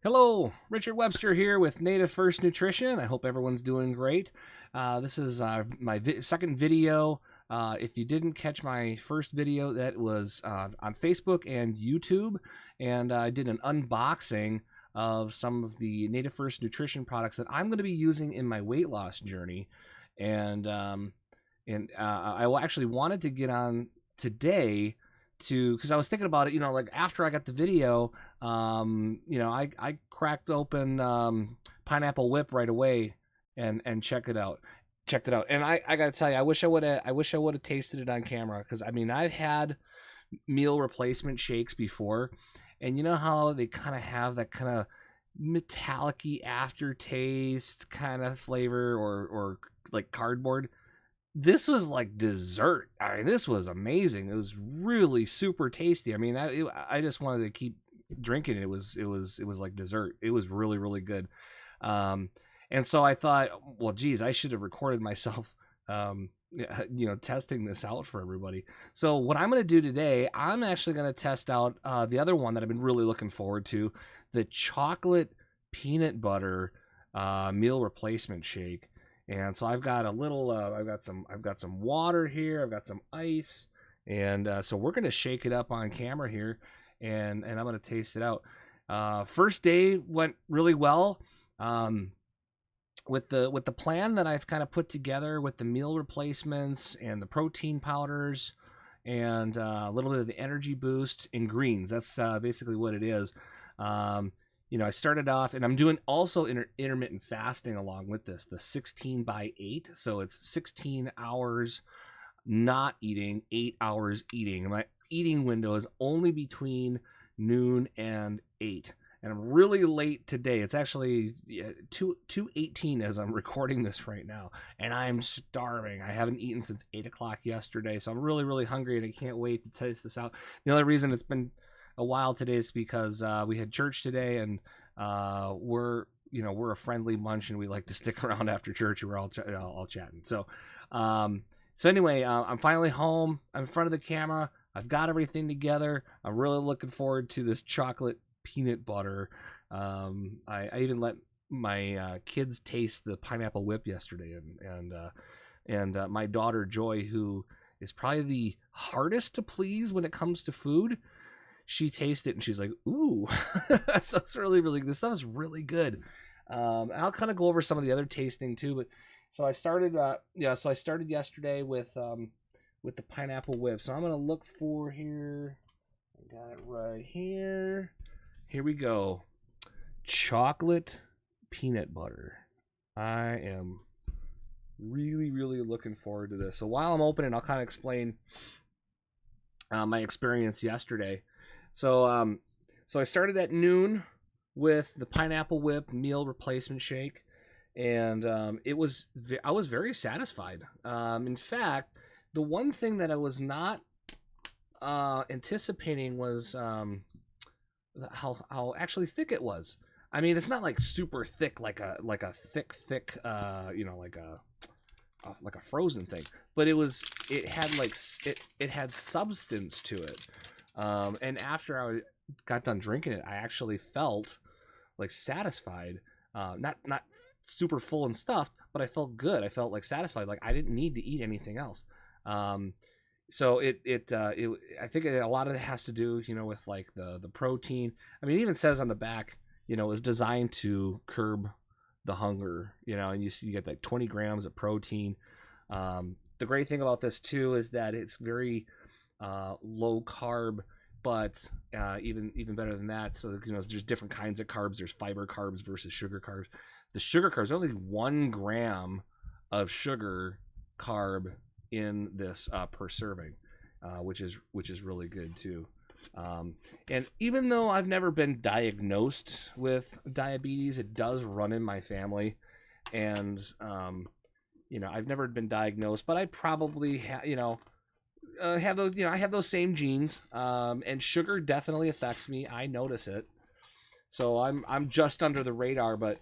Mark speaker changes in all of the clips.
Speaker 1: Hello, Richard Webster here with NativeFirst Nutrition. I hope everyone's doing great. This is my second video. If you didn't catch my first video, that was on Facebook and YouTube, and I did an unboxing of some of the NativeFirst Nutrition products that I'm going to be using in my weight loss journey. And I actually wanted to get on today because I was thinking about it, like after I got the video, I cracked open Pineapple Whip right away and checked it out. And I gotta tell you, I wish I would have tasted it on camera, because I mean, I've had meal replacement shakes before, and you know how they kind of have that kind of metallic-y aftertaste kind of flavor, or like cardboard. This was like dessert. I mean, this was amazing. It was really super tasty. I mean, I just wanted to keep drinking it. It was like dessert. It was really, really good. And so I thought, well, geez, I should have recorded myself, testing this out for everybody. So what I'm going to do today, I'm actually going to test out the other one that I've been really looking forward to, the chocolate peanut butter meal replacement shake. And so I've got a little, I've got some water here. I've got some ice, and so we're gonna shake it up on camera here, and I'm gonna taste it out. First day went really well. With the plan that I've kind of put together with the meal replacements and the protein powders, and a little bit of the energy boost in greens. That's basically what it is. I started off, and I'm doing also intermittent fasting along with this, the 16/8. So it's 16 hours not eating, 8 hours eating. My eating window is only between noon and 8. And I'm really late today. It's actually 2:18 as I'm recording this right now. And I'm starving. I haven't eaten since 8 o'clock yesterday. So I'm really, really hungry, and I can't wait to taste this out. The other reason it's been a while today is because we had church today, and we're a friendly bunch, and we like to stick around after church, and we're all chatting. So anyway, I'm finally home. I'm in front of the camera. I've got everything together. I'm really looking forward to this chocolate peanut butter. I even let my kids taste the Pineapple Whip yesterday, and my daughter Joy, who is probably the hardest to please when it comes to food, she tasted it and she's like, ooh. So it's really, really, this stuff is really good. I'll kind of go over some of the other tasting too, but so I started yesterday with the Pineapple Whip. So I'm going to look for here. I got it right here. Here we go. Chocolate peanut butter. I am really, really looking forward to this. So while I'm opening, I'll kind of explain my experience yesterday. So I started at noon with the Pineapple Whip meal replacement shake, and I was very satisfied. In fact, the one thing that I was not anticipating was how actually thick it was. I mean, it's not like super thick, like a thick, like a frozen thing, but it had substance to it. And after I got done drinking it, I actually felt like satisfied. Not super full and stuffed, but I felt good. I felt like satisfied. Like I didn't need to eat anything else. So I think a lot of it has to do, with like the protein. I mean, it even says on the back, it was designed to curb the hunger, and you get like 20 grams of protein. The great thing about this too is that it's very low carb, but even better than that. So there's different kinds of carbs. There's fiber carbs versus sugar carbs. The sugar carbs, only 1 gram of sugar carb in this per serving, which is really good too. And even though I've never been diagnosed with diabetes, it does run in my family, and I've never been diagnosed, but I probably have those. I have those same genes, and sugar definitely affects me. I notice it, so I'm just under the radar, but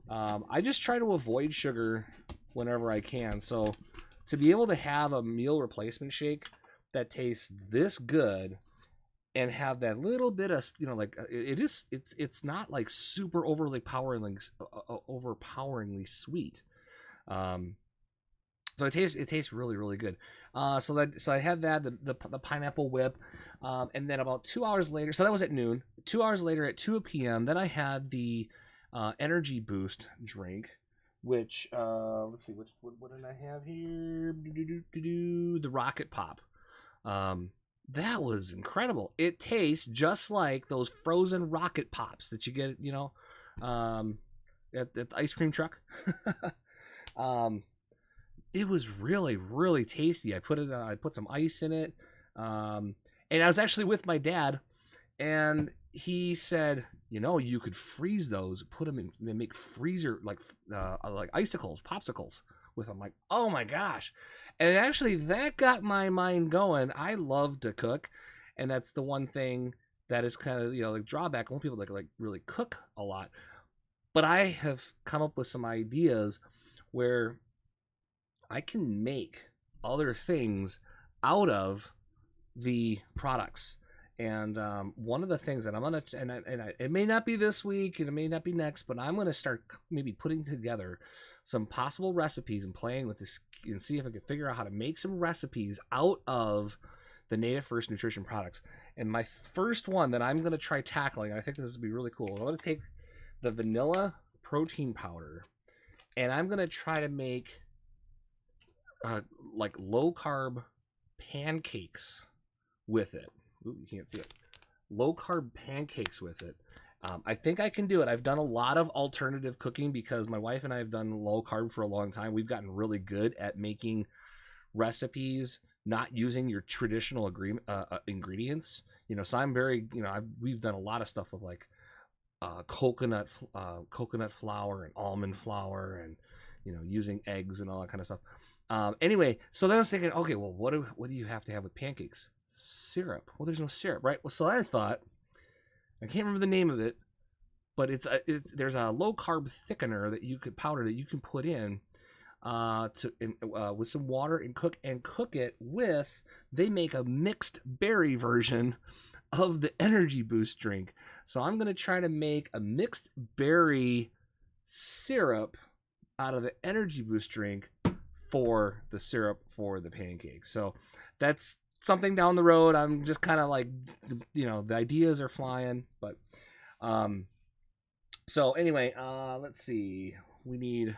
Speaker 1: I just try to avoid sugar whenever I can. So to be able to have a meal replacement shake that tastes this good and have that little bit of, like it's not like super overpoweringly sweet. Um, so it tastes really really good. So I had that the pineapple whip, and then about 2 hours later, so that was at noon. 2 hours later at 2 p.m., then I had the energy boost drink, which let's see, what did I have here? The Rocket Pop. Um, that was incredible. It tastes just like those frozen Rocket Pops that you get, at the ice cream truck. um, it was really really tasty. I put some ice in it, um, and I was actually with my dad, and he said, you could freeze those, put them in, and make freezer like icicles, popsicles with them. Like, oh my gosh. And actually that got my mind going. I love to cook, and that's the one thing that is kind of, like drawback. When people like really cook a lot, but I have come up with some ideas where I can make other things out of the products. And one of the things that I'm gonna, it may not be this week, and it may not be next, but I'm gonna start maybe putting together some possible recipes and playing with this, and see if I can figure out how to make some recipes out of the NativeFirst nutrition products. And my first one that I'm gonna try tackling, I think this would be really cool. I'm gonna take the vanilla protein powder, and I'm gonna try to make like low carb pancakes with it. Ooh, you can't see it. Low carb pancakes with it. I think I can do it. I've done a lot of alternative cooking because my wife and I have done low carb for a long time. We've gotten really good at making recipes not using your traditional ingredients. So I'm very, we've done a lot of stuff with like coconut flour and almond flour, and using eggs and all that kind of stuff. Anyway, so then I was thinking, okay, well, what do you have to have with pancakes? Syrup. Well, there's no syrup, right? Well, so I thought, I can't remember the name of it, but there's a low carb thickener that you could put in with some water and cook it with. They make a mixed berry version of the energy boost drink. So I'm gonna try to make a mixed berry syrup out of the energy boost drink for the syrup for the pancakes. So that's something down the road. I'm just kind of like, the ideas are flying, but so anyway, let's see, we need a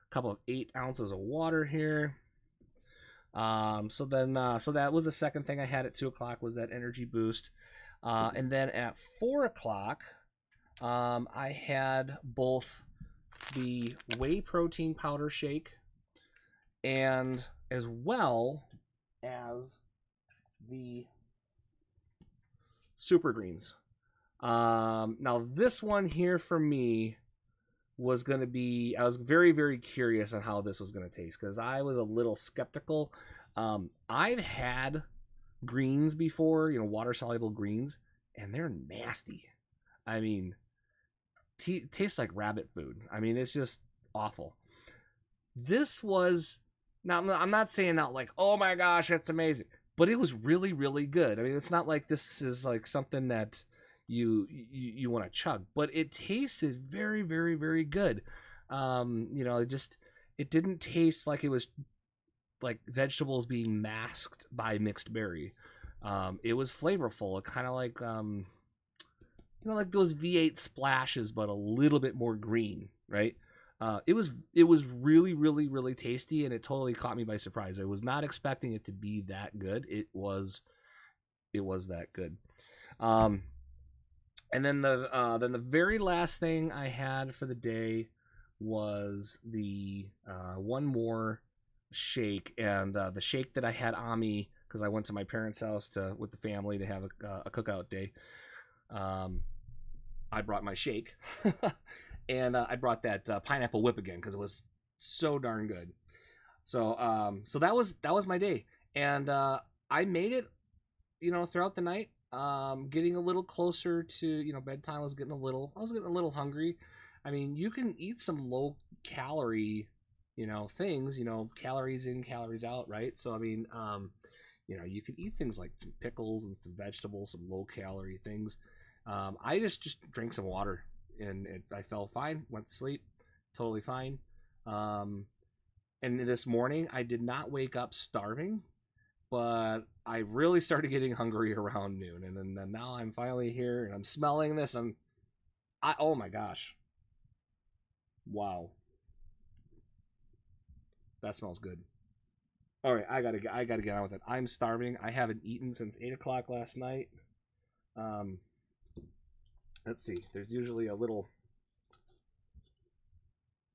Speaker 1: couple of 8 ounces of water here. So that was the second thing I had at 2 o'clock, was that energy boost. And then at 4 o'clock, I had both the whey protein powder shake, and as well as the super greens. Now this one here for me was going to be, I was very very curious on how this was going to taste, because I was a little skeptical. I've had greens before, water soluble greens, and they're nasty. I mean, tastes like rabbit food. I mean, it's just awful. This was, now I'm not saying that like, oh my gosh, that's amazing, but it was really really good. I mean, it's not like this is like something that you want to chug, but it tasted very very very good. It didn't taste like it was like vegetables being masked by mixed berry. It was flavorful, kind of like like those V8 splashes, but a little bit more green, right? It was really really really tasty, and it totally caught me by surprise. I was not expecting it to be that good. It was that good. And then the very last thing I had for the day was the one more shake, and the shake that I had on me, because I went to my parents' house with the family to have a cookout day. I brought my shake. And I brought that pineapple whip again, because it was so darn good. So so that was my day, and I made it, throughout the night. Getting a little closer to bedtime, I was getting a little hungry. I mean, you can eat some low calorie things, calories in, calories out, right? So I mean, you could eat things like some pickles and some vegetables, some low-calorie things. I just drank some water, and I felt fine, went to sleep, totally fine. And this morning, I did not wake up starving, but I really started getting hungry around noon. And then now I'm finally here, and I'm smelling this, and oh my gosh. Wow. That smells good. All right, I gotta get on with it. I'm starving. I haven't eaten since 8 o'clock last night. Let's see. There's usually a little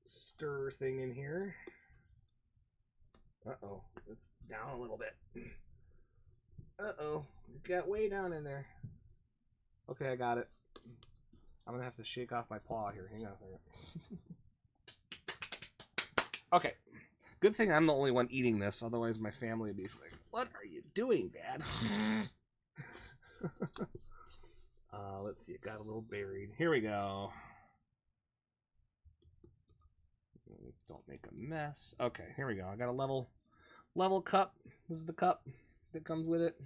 Speaker 1: stir thing in here. Uh-oh. It's down a little bit. Uh-oh. It got way down in there. Okay, I got it. I'm gonna have to shake off my paw here. Hang on a second. Okay. Good thing I'm the only one eating this, otherwise my family would be like, "What are you doing, Dad?" Let's see, it got a little buried. Here we go. Don't make a mess. Okay, here we go. I got a level cup. This is the cup that comes with it.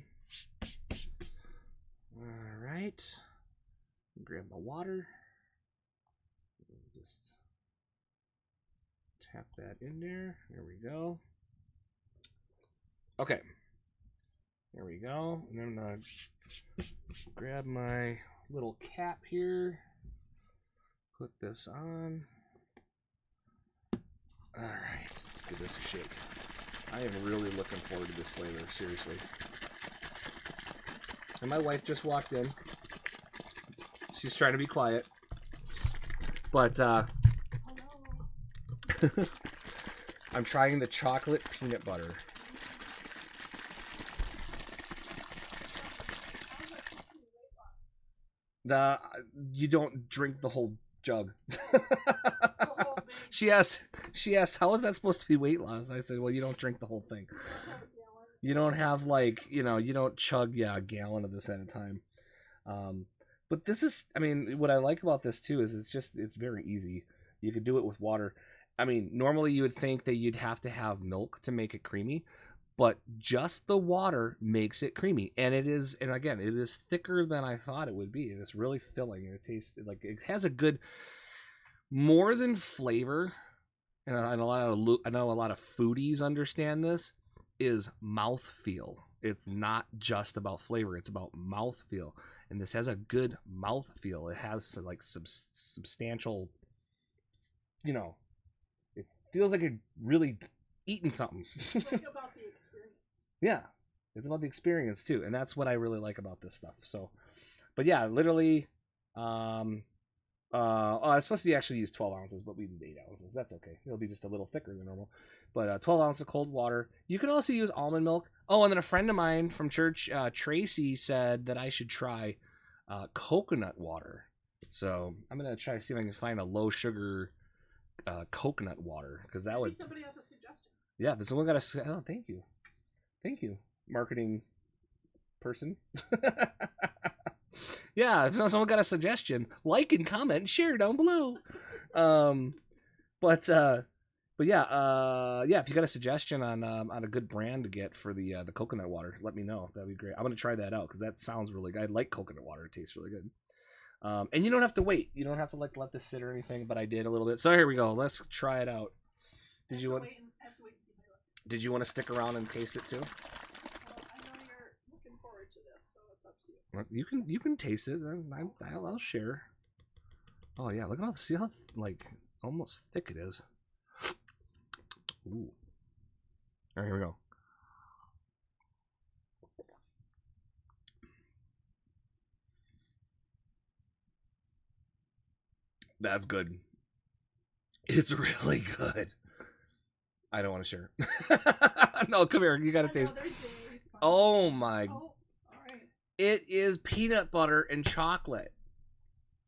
Speaker 1: All right. Grab my water. Just tap that in there. There we go. Okay. There we go. And then I'm going to grab my little cap here. Put this on. Alright. Let's give this a shake. I am really looking forward to this flavor. Seriously. And my wife just walked in. She's trying to be quiet. But, I'm trying the chocolate peanut butter. You don't drink the whole jug. She asked, how is that supposed to be weight loss? I said, well, you don't drink the whole thing. You don't have you don't chug a gallon of this at a time. But this is, what I like about this too is it's very easy. You could do it with water. Normally you would think that you'd have to have milk to make it creamy, but just the water makes it creamy. And it is thicker than I thought it would be. And it's really filling. And it tastes like it has a good, more than flavor. And I know a lot of foodies understand this, is mouthfeel. It's not just about flavor. It's about mouthfeel. And this has a good mouthfeel. It has substantial, it feels like you're really eating something.
Speaker 2: It's like about the experience.
Speaker 1: Yeah, it's about the experience too, and that's what I really like about this stuff. So, but yeah, literally, I was supposed to actually use 12 ounces, but we did 8 ounces. That's okay. It'll be just a little thicker than normal. But 12 ounces of cold water. You can also use almond milk. Oh, and then a friend of mine from church, Tracy, said that I should try coconut water. So I'm gonna try to see if I can find a low sugar coconut water, because that would.
Speaker 2: Somebody has a suggestion.
Speaker 1: Yeah, but someone got a. Oh, thank you, marketing person. Yeah, if someone got a suggestion, like and comment and share down below. But yeah, if you got a suggestion on a good brand to get for the coconut water, let me know. That'd be great. I'm gonna try that out because that sounds really good. I like coconut water; it tastes really good. And you don't have to wait. You don't have to let this sit or anything. But I did a little bit. So here we go. Let's try it out. Did you want to stick around and taste it too?
Speaker 2: I know you're looking forward to this, so it's up to you.
Speaker 1: You can taste it. I'll share. Oh yeah, look at see how almost thick it is. Ooh. All right, here we go. That's good. It's really good. I don't want to share. No, come here. You got to taste. Oh my.
Speaker 2: Oh, all right.
Speaker 1: It is peanut butter and chocolate.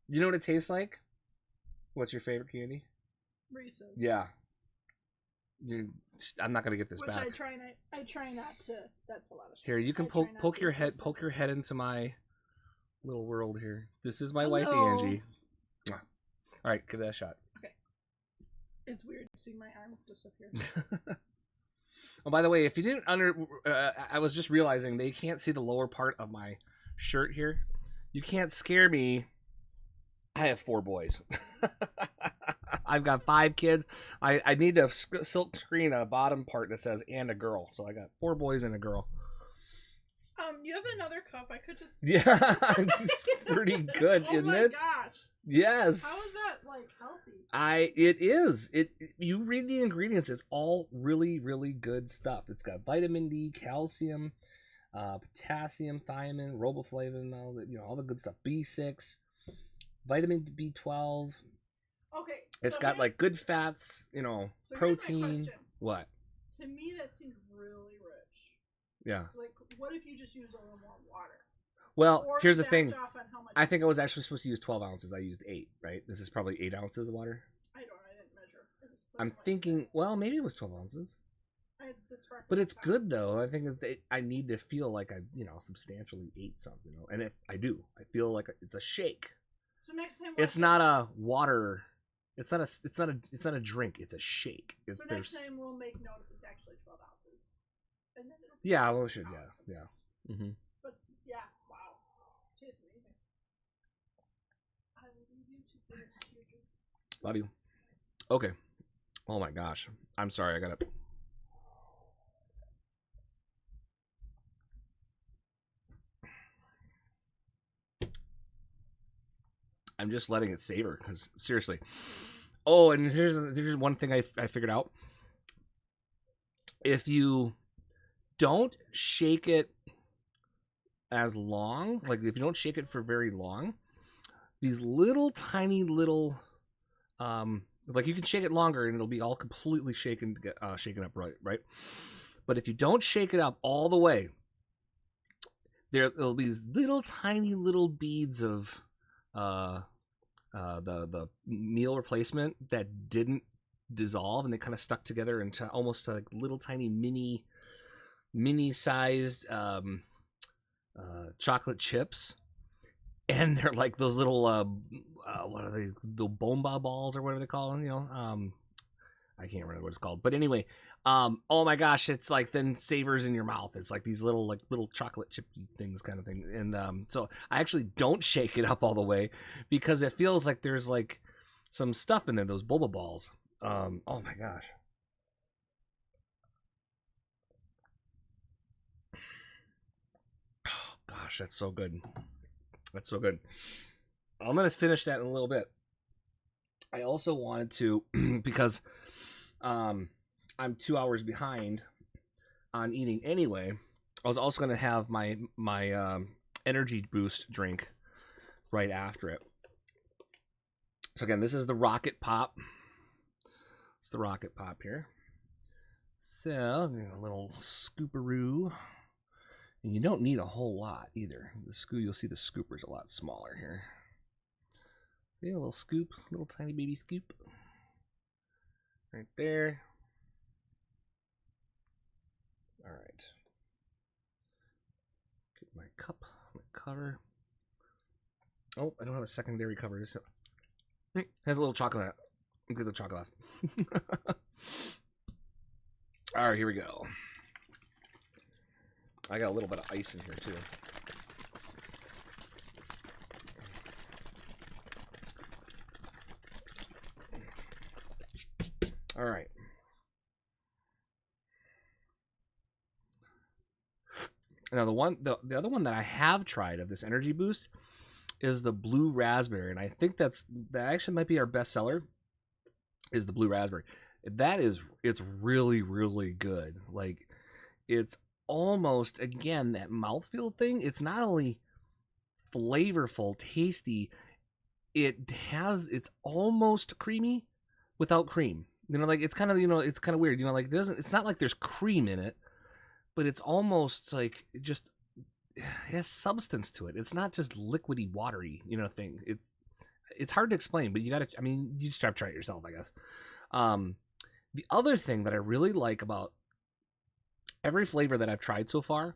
Speaker 1: You know what it tastes like? What's your favorite candy?
Speaker 2: Reese's.
Speaker 1: Yeah. I'm not gonna get this back.
Speaker 2: I try not to. That's a lot of.
Speaker 1: Here, you can poke your head into my little world here. This is my wife, Angie. All right, give that a shot.
Speaker 2: Okay. It's weird seeing my arm disappear.
Speaker 1: Oh, by the way, if you didn't I was just realizing they can't see the lower part of my shirt here. You can't scare me. I have 4 boys. I've got 5 kids. I need to silk screen a bottom part that says "and a girl." So I got 4 boys and a girl.
Speaker 2: You have another cup. I could just.
Speaker 1: Yeah, it's pretty good, isn't it?
Speaker 2: Oh my gosh.
Speaker 1: Yes.
Speaker 2: How is that like healthy?
Speaker 1: It is. You read the ingredients, it's all really, really good stuff. It's got vitamin D, calcium, potassium, thiamine, riboflavin, all the good stuff. B6, vitamin B12.
Speaker 2: Okay.
Speaker 1: It's got like good fats,
Speaker 2: So
Speaker 1: protein. What?
Speaker 2: To me, that seems really rich.
Speaker 1: Yeah.
Speaker 2: Like, what if you just use a little more water?
Speaker 1: Well,
Speaker 2: Or
Speaker 1: here's the
Speaker 2: backed
Speaker 1: thing.
Speaker 2: off on how much
Speaker 1: I think I was actually supposed to use 12 ounces. I used 8, right? This is probably 8 ounces of water.
Speaker 2: I didn't measure.
Speaker 1: I'm thinking, well, maybe it was 12 ounces.
Speaker 2: This
Speaker 1: But it's good, though. I think I need to feel like I, substantially ate something. And if I do, I feel like it's a shake.
Speaker 2: So next time,
Speaker 1: It's not a water. It's not a drink. It's a shake.
Speaker 2: So next time we'll make note if it's actually 12 ounces. And then
Speaker 1: yeah, well, it should. Yeah. Mm-hmm.
Speaker 2: But yeah, wow, tastes amazing. I will leave you to finish your drink.
Speaker 1: Love you. Okay. Oh my gosh. I'm sorry. I gotta. I'm just letting it savor because seriously. Oh, and here's one thing I figured out. If you don't shake it as long, like if you don't shake it for very long, these little tiny little like you can shake it longer and it'll be all completely shaken up right? But if you don't shake it up all the way, there'll be these little tiny little beads of the meal replacement that didn't dissolve, and they kind of stuck together into almost like little tiny mini sized chocolate chips, and they're like those little what are they, the bomba balls or whatever they call them, I can't remember what it's called, but anyway, oh my gosh, it's like then savors in your mouth. It's like these little chocolate chip things kind of thing. And so I actually don't shake it up all the way because it feels like there's like some stuff in there, those boba balls. Oh my gosh. Oh gosh, that's so good. That's so good. I'm going to finish that in a little bit. I also wanted to, because I'm 2 hours behind on eating anyway. I was also going to have my energy boost drink right after it. So again, this is the Rocket Pop. It's the Rocket Pop here. So a little scooperoo, and you don't need a whole lot either. You'll see the scooper's a lot smaller here. See, a little scoop, little tiny baby scoop, right there. All right. Get my cup, my cover. Oh, I don't have a secondary cover. This has a little chocolate. Get the chocolate off. All right, here we go. I got a little bit of ice in here too. All right. Now the other one that I have tried of this energy boost is the blue raspberry, and I think that actually might be our best seller. Is the blue raspberry. It's really, really good. Like, it's almost, again, that mouthfeel thing. It's not only flavorful, tasty, it's almost creamy without cream. Like it's kind of, it's kind of weird. Like it's not like there's cream in it, but it's almost like it just has substance to it. It's not just liquidy, watery, thing. It's hard to explain, but you just have to try it yourself, I guess. The other thing that I really like about every flavor that I've tried so far,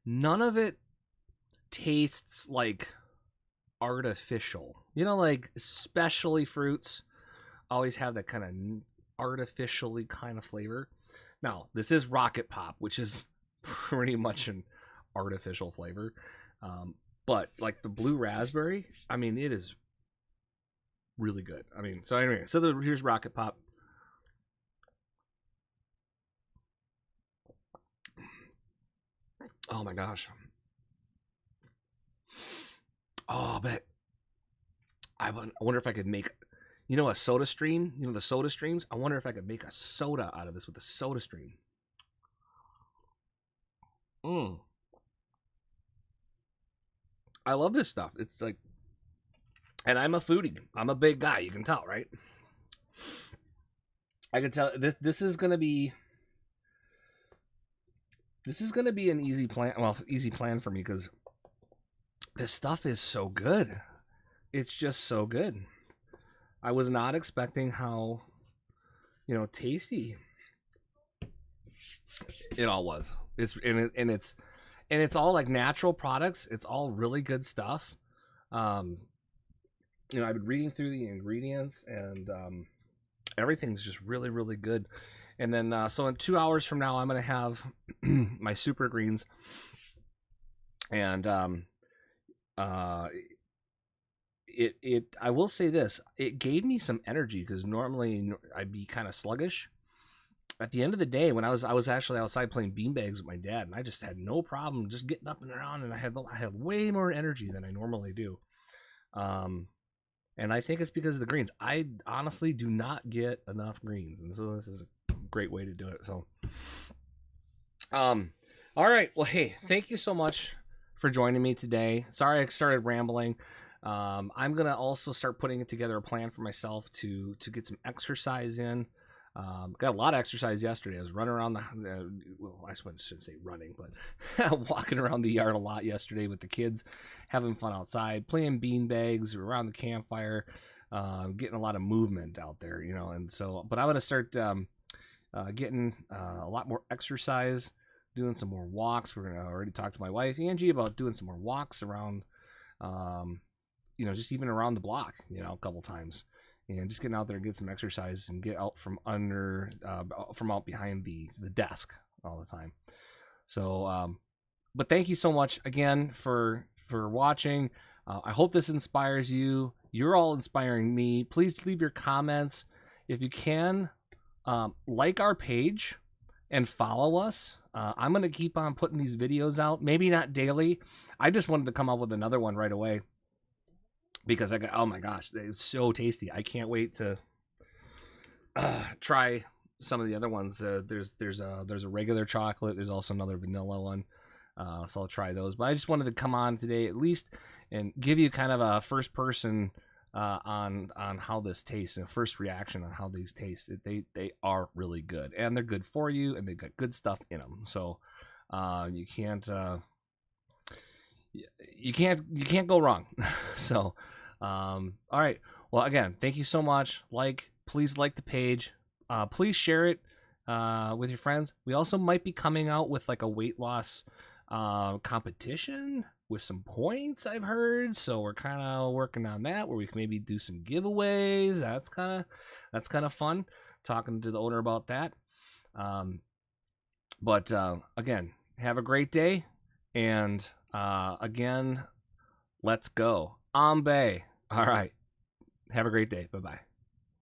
Speaker 1: none of it tastes like artificial. Like especially fruits always have that kind of artificially kind of flavor. Now, this is Rocket Pop, which is pretty much an artificial flavor. But like the blue raspberry, I mean, it is really good. I mean, so anyway, so here's Rocket Pop. Oh my gosh. Oh, I wonder if I could make, a soda stream. The soda streams. I wonder if I could make a soda out of this with a soda stream. I love this stuff. It's like, and I'm a foodie. I'm a big guy. You can tell, right? I can tell this is gonna be. This is gonna be an easy plan. Well, easy plan for me because this stuff is so good. It's just so good. I was not expecting how, tasty it all was. It's all like natural products. It's all really good stuff. I've been reading through the ingredients and everything's just really, really good. And then, so in 2 hours from now, I'm going to have my super greens. And I will say this, it gave me some energy because normally I'd be kind of sluggish. At the end of the day, when I was actually outside playing beanbags with my dad, and I just had no problem just getting up and around, and I had way more energy than I normally do. And I think it's because of the greens. I honestly do not get enough greens, and so this is a great way to do it. So, all right. Well, hey, thank you so much for joining me today. Sorry I started rambling. I'm gonna also start putting together a plan for myself to get some exercise in. Got a lot of exercise yesterday. I was running around well, I shouldn't say running, but walking around the yard a lot yesterday with the kids, having fun outside, playing bean bags around the campfire, getting a lot of movement out there, and so, but I'm going to start getting a lot more exercise, doing some more walks. We're going to already talk to my wife, Angie, about doing some more walks around, just even around the block, a couple times. And just getting out there and get some exercise and get out from out behind the desk all the time. So, but thank you so much again for watching. I hope this inspires you. You're all inspiring me. Please leave your comments. If you can, like our page and follow us. I'm going to keep on putting these videos out. Maybe not daily. I just wanted to come up with another one right away. Because oh my gosh, it's so tasty. I can't wait to try some of the other ones. There's a regular chocolate. There's also another vanilla one. So I'll try those. But I just wanted to come on today at least and give you kind of a first person on how this tastes and first reaction on how these taste. They are really good, and they're good for you, and they've got good stuff in them. So you can't go wrong. So. All right. Well, again, thank you so much. Please like the page. Please share it with your friends. We also might be coming out with like a weight loss competition with some points, I've heard. So we're kind of working on that, where we can maybe do some giveaways. That's kind of fun. Talking to the owner about that. But again, have a great day, and again, let's go. Ambe. All right. Have a great day. Bye-bye.